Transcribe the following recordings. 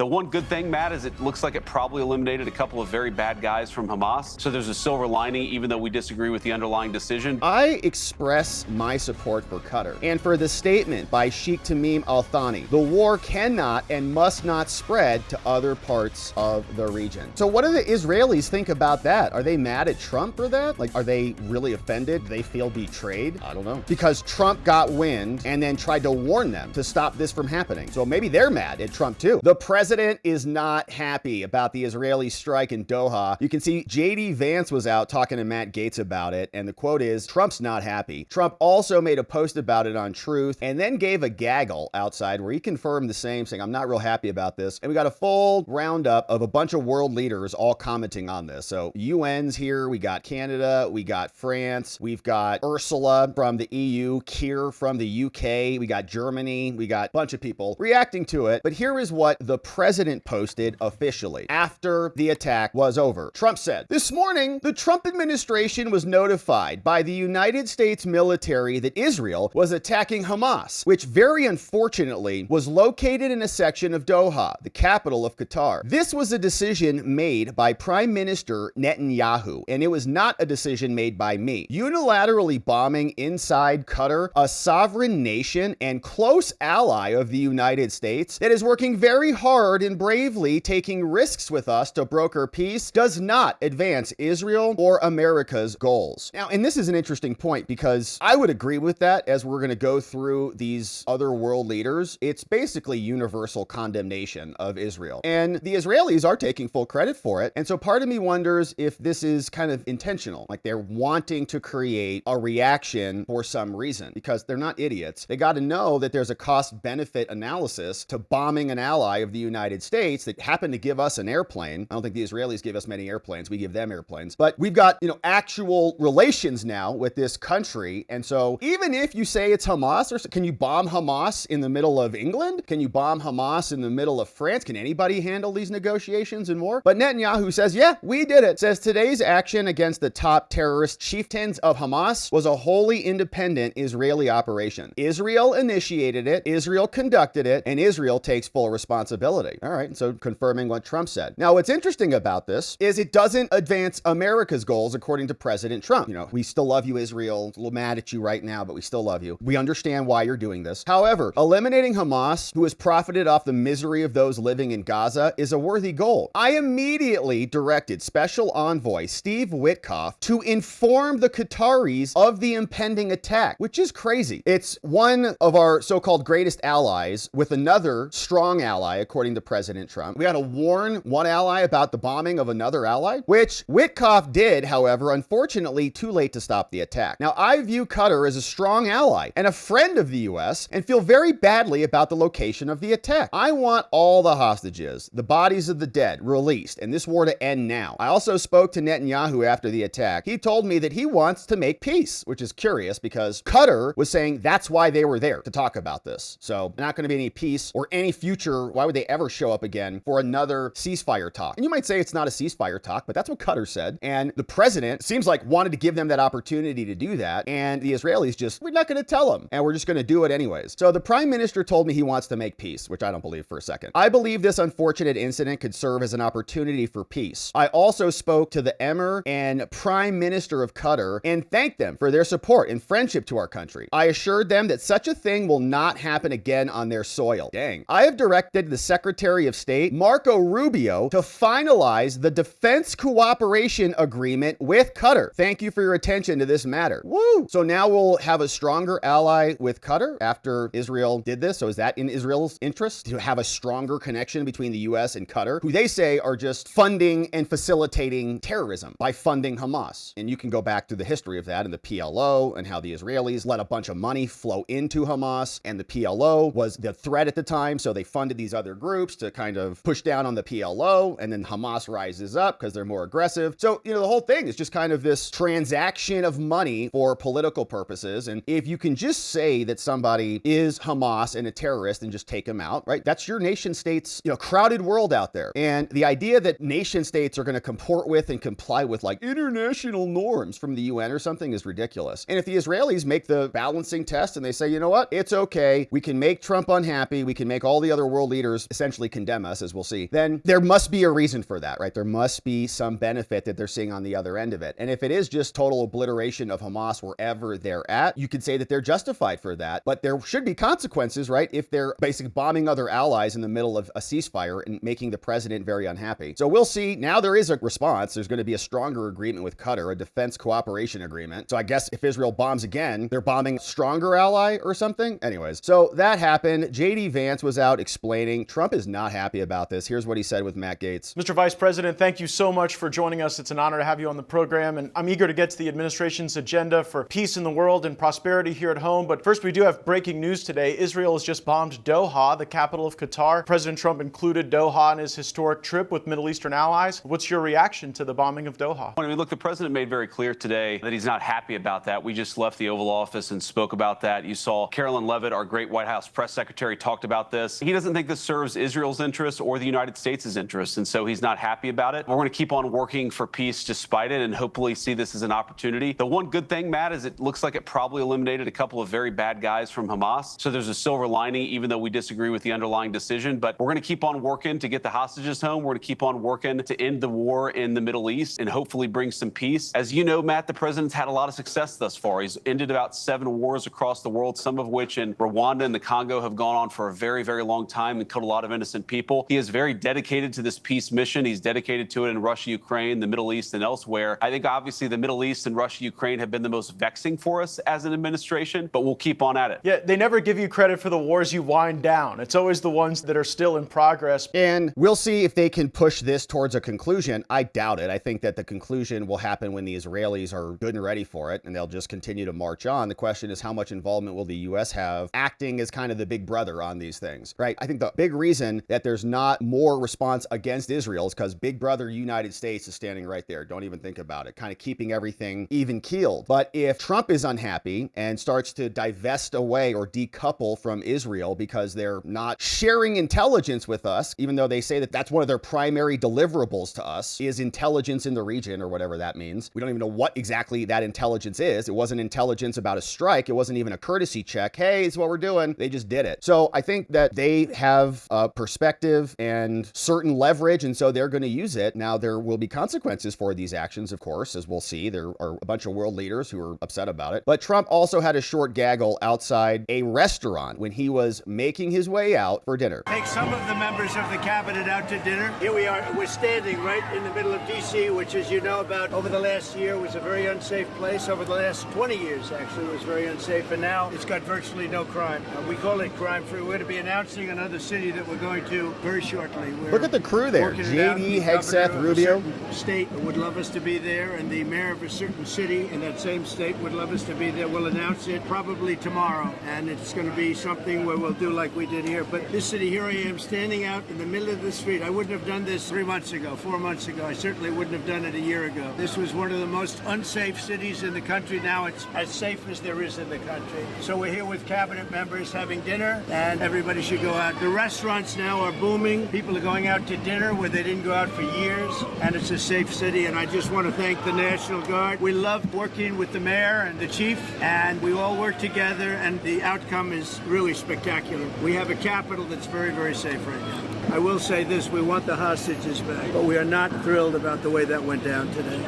The one good thing, Matt, is it looks like it probably eliminated a couple of very bad guys from Hamas. So there's a silver lining, even though we disagree with the underlying decision. I express my support for Qatar and for the statement by Sheikh Tamim Al-Thani. The war cannot and must not spread to other parts of the region. So what do the Israelis think about that? Are they mad at Trump for that? Like, are they really offended? Do they feel betrayed? I don't know. Because Trump got wind and then tried to warn them to stop this from happening. So maybe they're mad at Trump too. The president is not happy about the Israeli strike in Doha. You can see JD Vance was out talking to Matt Gaetz about it, and the quote is, Trump's not happy. Trump also made a post about it on Truth and then gave a gaggle outside where he confirmed the same, saying, I'm not real happy about this. And we got a full roundup of a bunch of world leaders all commenting on this. So UN's here, we got Canada, we got France, we've got Ursula from the EU, Keir from the UK, we got Germany, we got a bunch of people reacting to it. But here is what the president posted officially after the attack was over. Trump said, this morning, the Trump administration was notified by the United States military that Israel was attacking Hamas, which very unfortunately was located in a section of Doha, the capital of Qatar. This was a decision made by Prime Minister Netanyahu, and it was not a decision made by me. Unilaterally bombing inside Qatar, a sovereign nation and close ally of the United States that is working very hard and bravely taking risks with us to broker peace, does not advance Israel or America's goals. Now, and this is an interesting point because I would agree with that as we're going to go through these other world leaders. It's basically universal condemnation of Israel. And the Israelis are taking full credit for it. And so part of me wonders if this is kind of intentional, like they're wanting to create a reaction for some reason, because they're not idiots. They got to know that there's a cost-benefit analysis to bombing an ally of the United States that happened to give us an airplane. I don't think the Israelis give us many airplanes. We give them airplanes. But we've got, actual relations now with this country. And so even if you say it's Hamas, or can you bomb Hamas in the middle of England? Can you bomb Hamas in the middle of France? Can anybody handle these negotiations and more? But Netanyahu says, yeah, we did it. Says today's action against the top terrorist chieftains of Hamas was a wholly independent Israeli operation. Israel initiated it, Israel conducted it, and Israel takes full responsibility. All right, so confirming what Trump said. Now, what's interesting about this is it doesn't advance America's goals, according to President Trump. We still love you, Israel. A little mad at you right now, but we still love you. We understand why you're doing this. However, eliminating Hamas, who has profited off the misery of those living in Gaza, is a worthy goal. I immediately directed Special Envoy Steve Witkoff to inform the Qataris of the impending attack, which is crazy. It's one of our so-called greatest allies with another strong ally, according to President Trump. We got to warn one ally about the bombing of another ally, which Witkoff did, however, unfortunately, too late to stop the attack. Now, I view Qatar as a strong ally and a friend of the U.S. and feel very badly about the location of the attack. I want all the hostages, the bodies of the dead, released, and this war to end now. I also spoke to Netanyahu after the attack. He told me that he wants to make peace, which is curious because Qatar was saying that's why they were there, to talk about this. So not going to be any peace or any future. Why would they ever show up again for another ceasefire talk? And you might say it's not a ceasefire talk, but that's what Qatar said. And the president seems like wanted to give them that opportunity to do that. And the Israelis just, we're not going to tell them, and we're just going to do it anyways. So the prime minister told me he wants to make peace, which I don't believe for a second. I believe this unfortunate incident could serve as an opportunity for peace. I also spoke to the Emir and prime minister of Qatar and thanked them for their support and friendship to our country. I assured them that such a thing will not happen again on their soil. Dang. I have directed the Secretary of State, Marco Rubio, to finalize the defense cooperation agreement with Qatar. Thank you for your attention to this matter. Woo! So now we'll have a stronger ally with Qatar after Israel did this. So is that in Israel's interest to have a stronger connection between the U.S. and Qatar, who they say are just funding and facilitating terrorism by funding Hamas? And you can go back to the history of that and the PLO and how the Israelis let a bunch of money flow into Hamas, and the PLO was the threat at the time. So they funded these other groups to kind of push down on the PLO, and then Hamas rises up because they're more aggressive. So, the whole thing is just kind of this transaction of money for political purposes. And if you can just say that somebody is Hamas and a terrorist and just take them out, right? That's your nation state's, crowded world out there. And the idea that nation states are going to comport with and comply with like international norms from the UN or something is ridiculous. And if the Israelis make the balancing test and they say, you know what, it's okay, we can make Trump unhappy, we can make all the other world leaders essentially eventually condemn us, as we'll see, then there must be a reason for that, right? There must be some benefit that they're seeing on the other end of it. And if it is just total obliteration of Hamas wherever they're at, you could say that they're justified for that, but there should be consequences, right? If they're basically bombing other allies in the middle of a ceasefire and making the president very unhappy. So we'll see. Now there is a response. There's going to be a stronger agreement with Qatar, a defense cooperation agreement. So I guess if Israel bombs again, they're bombing a stronger ally or something. Anyways, so that happened. JD Vance was out explaining Trump is not happy about this. Here's what he said with Matt Gaetz. Mr. Vice President, thank you so much for joining us. It's an honor to have you on the program, and I'm eager to get to the administration's agenda for peace in the world and prosperity here at home. But first, we do have breaking news today. Israel has just bombed Doha, the capital of Qatar. President Trump included Doha in his historic trip with Middle Eastern allies. What's your reaction to the bombing of Doha? I mean, look, the president made very clear today that he's not happy about that. We just left the Oval Office and spoke about that. You saw Carolyn Levitt, our great White House press secretary, talked about this. He doesn't think this serves Israel's interests or the United States' interests, and so he's not happy about it. We're going to keep on working for peace despite it and hopefully see this as an opportunity. The one good thing, Matt, is it looks like it probably eliminated a couple of very bad guys from Hamas. So there's a silver lining, even though we disagree with the underlying decision. But we're going to keep on working to get the hostages home. We're going to keep on working to end the war in the Middle East and hopefully bring some peace. As you know, Matt, the president's had a lot of success thus far. He's ended about 7 wars across the world, some of which in Rwanda and the Congo have gone on for a very, very long time and killed a lot of innocent people. He is very dedicated to this peace mission. He's dedicated to it in Russia, Ukraine, the Middle East, and elsewhere. I think obviously the Middle East and Russia, Ukraine have been the most vexing for us as an administration, but we'll keep on at it. Yeah, they never give you credit for the wars you wind down. It's always the ones that are still in progress. And we'll see if they can push this towards a conclusion. I doubt it. I think that the conclusion will happen when the Israelis are good and ready for it, and they'll just continue to march on. The question is, how much involvement will the U.S. have acting as kind of the big brother on these things, right? I think the big reason that there's not more response against Israel is because big brother United States is standing right there. Don't even think about it, kind of keeping everything even keeled. But if Trump is unhappy and starts to divest away or decouple from Israel because they're not sharing intelligence with us, even though they say that that's one of their primary deliverables to us, is intelligence in the region or whatever that means. We don't even know what exactly that intelligence is. It wasn't intelligence about a strike. It wasn't even a courtesy check. Hey, it's what we're doing. They just did it. So I think that they have a perspective and certain leverage, and so they're going to use it. Now, there will be consequences for these actions, of course, as we'll see. There are a bunch of world leaders who are upset about it. But Trump also had a short gaggle outside a restaurant when he was making his way out for dinner. Take some of the members of the cabinet out to dinner. Here we are. We're standing right in the middle of D.C., which, as you know about, over the last year was a very unsafe place. Over the last 20 years, actually, it was very unsafe. And now it's got virtually no crime. We call it crime-free. We're going to be announcing another city that we're going to very shortly. Look at the crew there. JD, Hegseth, Rubio. State would love us to be there, and the mayor of a certain city in that same state would love us to be there. We'll announce it probably tomorrow, and it's going to be something where we'll do like we did here. But this city, here I am standing out in the middle of the street. I wouldn't have done this 3 months ago, 4 months ago. I certainly wouldn't have done it a year ago. This was one of the most unsafe cities in the country. Now it's as safe as there is in the country. So we're here with cabinet members having dinner, and everybody should go out. The restaurants now are booming. People are going out to dinner where they didn't go out for years, and it's a safe city. And I just want to thank the National Guard. We love working with the mayor and the chief, and we all work together, and the outcome is really spectacular. We have a capital that's very, very safe right now. I will say this, we want the hostages back, but we are not thrilled about the way that went down today.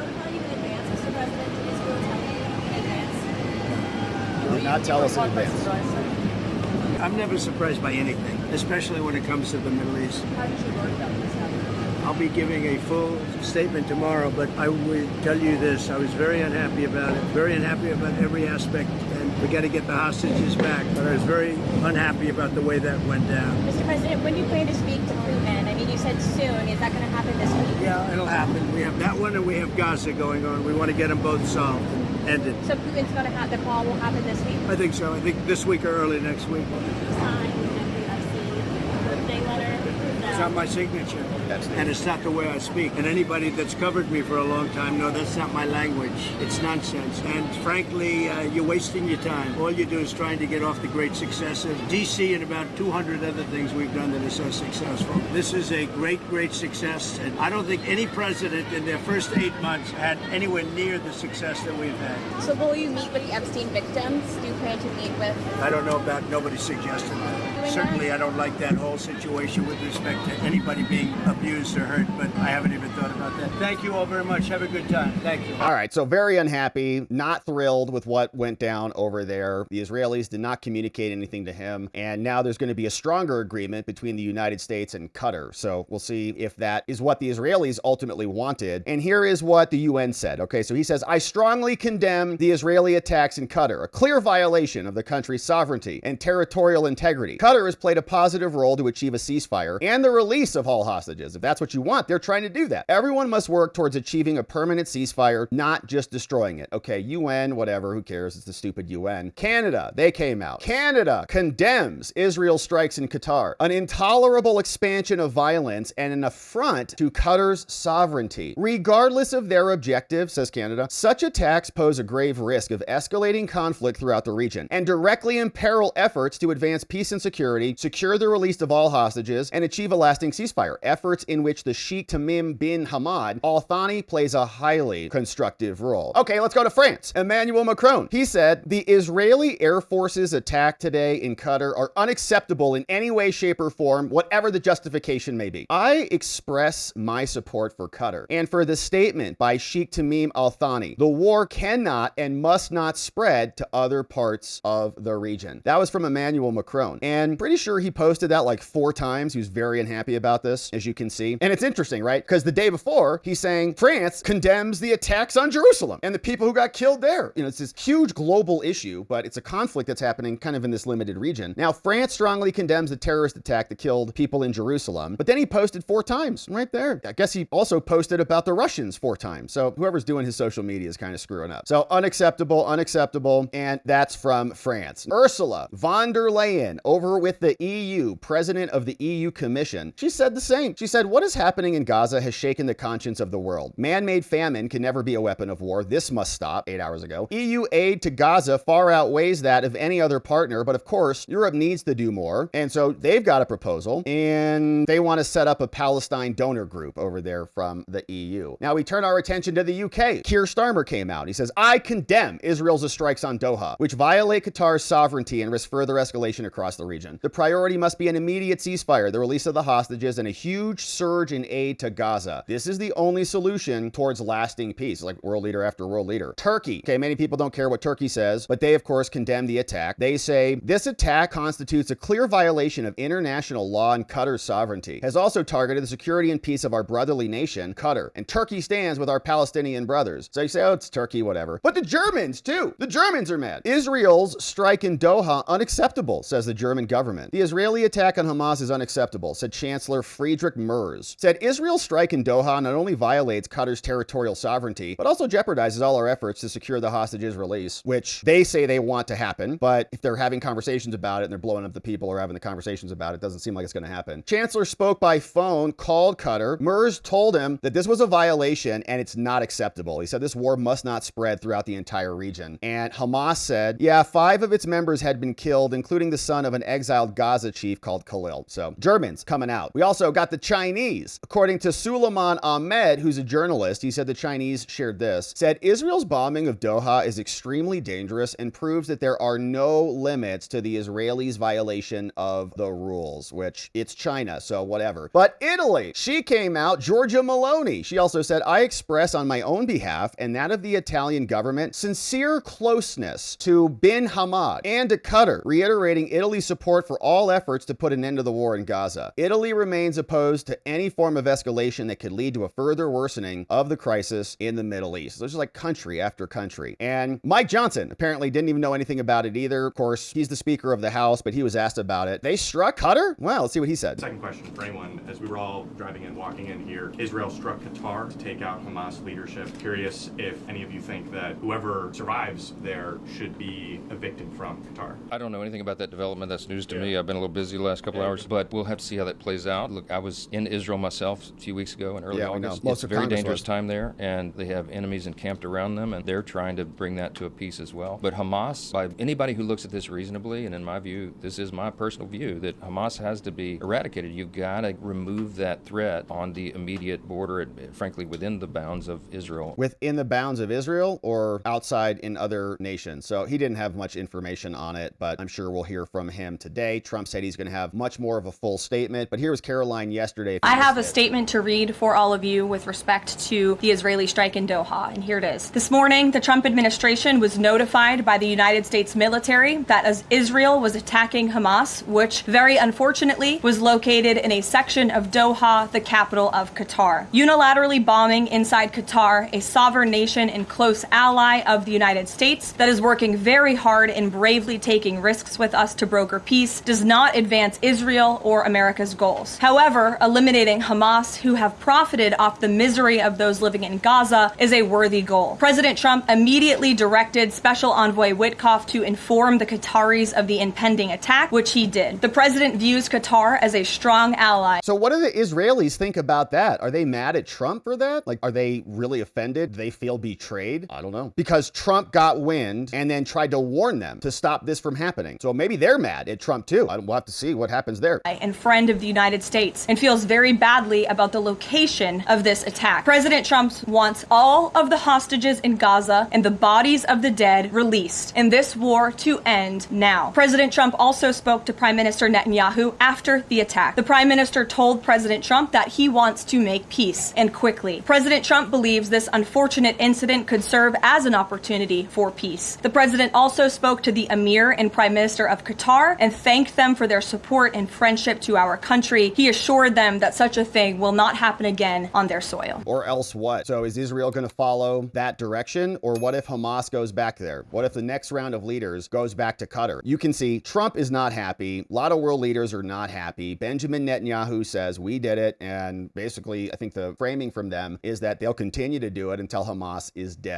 Did not tell us in advance. I'm never surprised by anything, especially when it comes to the Middle East. I'll be giving a full statement tomorrow, but I will tell you this, I was very unhappy about it, very unhappy about every aspect, and we got to get the hostages back, but I was very unhappy about the way that went down. Mr. President, when do you plan to speak to Putin? I mean, you said soon. Is that going to happen this week? Yeah, it'll happen. We have that one, and we have Gaza going on. We want to get them both solved and ended. So Putin's going to have, the call will happen this week? I think so. I think this week or early next week. It's not my signature, and it's not the way I speak. And anybody that's covered me for a long time know that's not my language. It's nonsense. And frankly, you're wasting your time. All you do is trying to get off the great success of D.C. and about 200 other things we've done that are so successful. This is a great, great success, and I don't think any president in their first 8 months had anywhere near the success that we've had. So will you meet with the Epstein victims? Do you plan to meet with? I don't know about, nobody suggested that. doing certainly that? I don't like that whole situation with respect to anybody being abused or hurt, but I haven't even thought about that. Thank you all very much. Have a good time. Thank you. All right, so very unhappy, not thrilled with what went down over there. The Israelis did not communicate anything to him, and now there's going to be a stronger agreement between the United States and Qatar. So we'll see if that is what the Israelis ultimately wanted. And here is what the UN said. Okay, so he says, I strongly condemn the Israeli attacks in Qatar, a clear violation of the country's sovereignty and territorial integrity. Qatar has played a positive role to achieve a ceasefire and the release of all hostages. If that's what you want, they're trying to do that. Everyone must work towards achieving a permanent ceasefire, not just destroying it. Okay, UN, whatever, who cares? It's the stupid UN. Canada, they came out. Canada condemns Israel's strikes in Qatar, an intolerable expansion of violence and an affront to Qatar's sovereignty. Regardless of their objective, says Canada, such attacks pose a grave risk of escalating conflict throughout the region and directly imperil efforts to advance peace and security, secure the release of all hostages, and achieve a lasting ceasefire, efforts in which the Sheikh Tamim bin Hamad Al Thani plays a highly constructive role. Okay, let's go to France. Emmanuel Macron. He said, the Israeli Air Force's attack today in Qatar are unacceptable in any way, shape, or form, whatever the justification may be. I express my support for Qatar and for the statement by Sheikh Tamim Al Thani. The war cannot and must not spread to other parts of the region. That was from Emmanuel Macron. And pretty sure he posted that like 4 times. He was very unhappy about this, as you can see. And it's interesting, right? Because the day before, he's saying France condemns the attacks on Jerusalem and the people who got killed there. You know, it's this huge global issue, but it's a conflict that's happening kind of in this limited region. Now, France strongly condemns the terrorist attack that killed people in Jerusalem, but then he posted 4 times right there. I guess he also posted about the Russians 4 times. So whoever's doing his social media is kind of screwing up. So unacceptable, unacceptable. And that's from France. Ursula von der Leyen, over with the EU, president of the EU Commission, she said the same. She said, what is happening in Gaza has shaken the conscience of the world. Man-made famine can never be a weapon of war. This must stop. 8 hours ago. EU aid to Gaza far outweighs that of any other partner, but of course, Europe needs to do more. And so they've got a proposal, and they want to set up a Palestine donor group over there from the EU. Now we turn our attention to the UK. Keir Starmer came out. He says, I condemn Israel's strikes on Doha, which violate Qatar's sovereignty and risk further escalation across the region. The priority must be an immediate ceasefire, the release of the hostages, and a huge surge in aid to Gaza. This is the only solution towards lasting peace, like world leader after world leader. Turkey. Okay, many people don't care what Turkey says, but they, of course, condemn the attack. They say, this attack constitutes a clear violation of international law and Qatar's sovereignty, has also targeted the security and peace of our brotherly nation, Qatar, and Turkey stands with our Palestinian brothers. So you say, oh, it's Turkey, whatever. But the Germans, too. The Germans are mad. Israel's strike in Doha, unacceptable, says the German government. The Israeli attack on Hamas is unacceptable, said Chancellor Friedrich Merz. Said, Israel's strike in Doha not only violates Qatar's territorial sovereignty, but also jeopardizes all our efforts to secure the hostages release, which they say they want to happen. But if they're having conversations about it and they're blowing up the people who are having the conversations about it, doesn't seem like it's going to happen. Chancellor spoke by phone, called Qatar. Merz told him that this was a violation and it's not acceptable. He said this war must not spread throughout the entire region. And Hamas said, yeah, 5 of its members had been killed, including the son of an exiled Gaza chief called Khalil. So Germans coming out. We also got the Chinese. According to Suleiman Ahmed, who's a journalist, he said the Chinese shared this, said Israel's bombing of Doha is extremely dangerous and proves that there are no limits to the Israelis' violation of the rules, which it's China, so whatever. But Italy, she came out, Giorgia Meloni. She also said, I express on my own behalf and that of the Italian government sincere closeness to bin Hamad and to Qatar, reiterating Italy's support for all efforts to put an end to the war in Gaza. Italy remains opposed to any form of escalation that could lead to a further worsening of the crisis in the Middle East. So it's just like country after country. And Mike Johnson apparently didn't even know anything about it either. Of course, he's the Speaker of the House, but he was asked about it. They struck Qatar? Well, let's see what he said. Second question for anyone. As we were all driving in, walking in here, Israel struck Qatar to take out Hamas leadership. Curious if any of you think that whoever survives there should be evicted from Qatar. I don't know anything about that development. That's news to me. I've been a little busy the last couple hours, but we'll have to see how that plays out. Look, I was in Israel myself a few weeks ago in early August. It's a very dangerous time there, and they have enemies encamped around them, and they're trying to bring that to a peace as well. But Hamas, by anybody who looks at this reasonably, and in my view, this is my personal view, that Hamas has to be eradicated. You've got to remove that threat on the immediate border, and frankly, within the bounds of Israel. Within the bounds of Israel or outside in other nations? So he didn't have much information on it, but I'm sure we'll hear from him today. today. Trump said he's going to have much more of a full statement, but here was Caroline yesterday. I have a statement to read for all of you with respect to the Israeli strike in Doha, and here it is. This morning, the Trump administration was notified by the United States military that as Israel was attacking Hamas, which very unfortunately was located in a section of Doha, the capital of Qatar. Unilaterally bombing inside Qatar, a sovereign nation and close ally of the United States that is working very hard and bravely taking risks with us to broker peace, does not advance Israel or America's goals. However, eliminating Hamas, who have profited off the misery of those living in Gaza, is a worthy goal. President Trump immediately directed Special Envoy Witkoff to inform the Qataris of the impending attack, which he did. The president views Qatar as a strong ally. So what do the Israelis think about that? Are they mad at Trump for that? Like, are they really offended? Do they feel betrayed? I don't know. Because Trump got wind and then tried to warn them to stop this from happening. So maybe they're mad at Trump too. We'll have to see what happens there. And friend of the United States, and feels very badly about the location of this attack. President Trump wants all of the hostages in Gaza and the bodies of the dead released, and this war to end now. President Trump also spoke to Prime Minister Netanyahu after the attack. The Prime Minister told President Trump that he wants to make peace, and quickly. President Trump believes this unfortunate incident could serve as an opportunity for peace. The president also spoke to the Emir and Prime Minister of Qatar and thanked them for their support and friendship to our country. He assured them that such a thing will not happen again on their soil. Or else what? So is Israel going to follow that direction? Or what if Hamas goes back there? What if the next round of leaders goes back to Qatar? You can see Trump is not happy. A lot of world leaders are not happy. Benjamin Netanyahu says we did it. And basically, I think the framing from them is that they'll continue to do it until Hamas is dead.